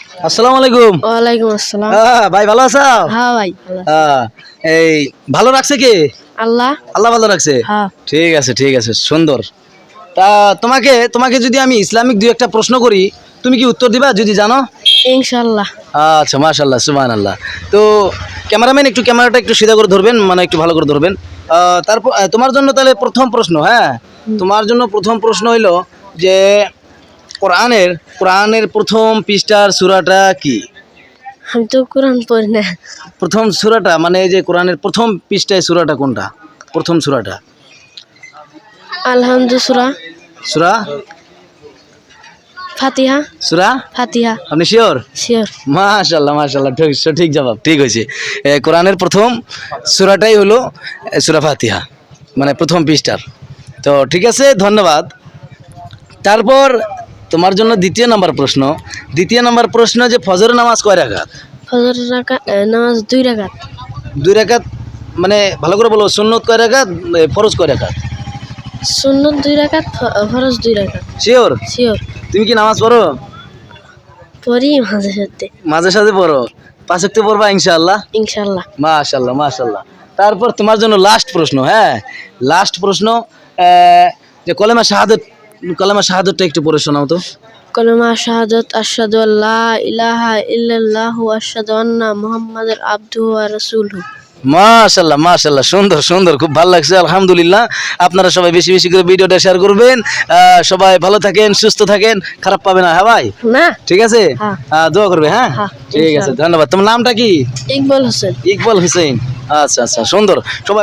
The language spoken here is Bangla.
আসসালামু আলাইকুম। ওয়ালাইকুম আসসালাম। ভাই ভালো আছো? হ্যাঁ ভাই ভালো আছি। এই ভালো রাখছে কে? আল্লাহ। আল্লাহ ভালো রাখছে। হ্যাঁ। ঠিক আছে সুন্দর। তা তোমাকে যদি আমি ইসলামিক দুই একটা প্রশ্ন করি, তুমি কি উত্তর দিবা যদি জানো? ইনশাআল্লাহ। আচ্ছা মাশাআল্লাহ সুবহানাল্লাহ। তো ক্যামেরাম্যান একটু ক্যামেরাটা একটু সিধা করে ধরবেন, মানে একটু ভালো করে ধরবেন। তারপর তোমার জন্য তাহলে প্রথম প্রশ্ন, হ্যাঁ তোমার জন্য প্রথম প্রশ্ন হইলো যে কোরআনের প্রথম পৃষ্ঠার সূরাটা কি? আমি তো কোরআন পড়ি না। প্রথম সূরাটা মানে এই যে কোরআনের প্রথম পৃষ্ঠায় সূরাটা কোনটা? প্রথম সূরাটা আলহামদুলিল্লাহ। সূরা ফাতিহা। সূরা ফাতিহা। আপনি শিওর? শিওর। মাশাআল্লাহ ঠিক সঠিক জবাব, ঠিক হয়েছে। কোরআনের প্রথম সূরাটাই হলো সূরা ফাতিহা, মানে প্রথম পৃষ্ঠার। তো ঠিক আছে, ধন্যবাদ। তারপর তোমার জন্য দ্বিতীয় নাম্বার প্রশ্ন যে ফজর নামাজ কয় রাকাত? ফজর নামাজ 2 রাকাত। 2 রাকাত, মানে ভালো করে বলো, সুন্নত কয় রাকাত, ফরজ কয় রাকাত? সুন্নত 2 রাকাত, ফরজ 2 রাকাত। শিওর? শিওর। তুমি কি নামাজ পড়ো? পড়ি মাঝে সাথে। মাঝে সাঝে পড়ো? 5 ওয়াক্ত পড়বা ইনশাআল্লাহ? ইনশাআল্লাহ। মাশাআল্লাহ। তারপর তোমার জন্য লাস্ট প্রশ্ন, হ্যাঁ লাস্ট প্রশ্ন, যে কলেমা শাহাদাতটা একটু পড়ে শোনাও তো। কলেমা শাহাদাত আশহাদু আল্লা ইলাহা ইল্লাল্লাহু ওয়া আশহাদু আন্না মুহাম্মাদার আবদুহু ওয়া রাসূলুহু। মাশাআল্লাহ সুন্দর, খুব ভালো লাগছে, আলহামদুলিল্লাহ। আপনারা সবাই বেশি বেশি করে ভিডিওটা শেয়ার করবেন। সবাই ভালো থাকেন, সুস্থ থাকেন, খারাপ পাবে না, হ্যাঁ ভাই? না। ঠিক আছে, হ্যাঁ। দোয়া করবে, হ্যাঁ হ্যাঁ, ঠিক আছে, ইনশাআল্লাহ। ধন্যবাদ। তোমার নামটা কি? ইকবাল হোসেন। ইকবাল হোসেন। আচ্ছা সুন্দর। সবাই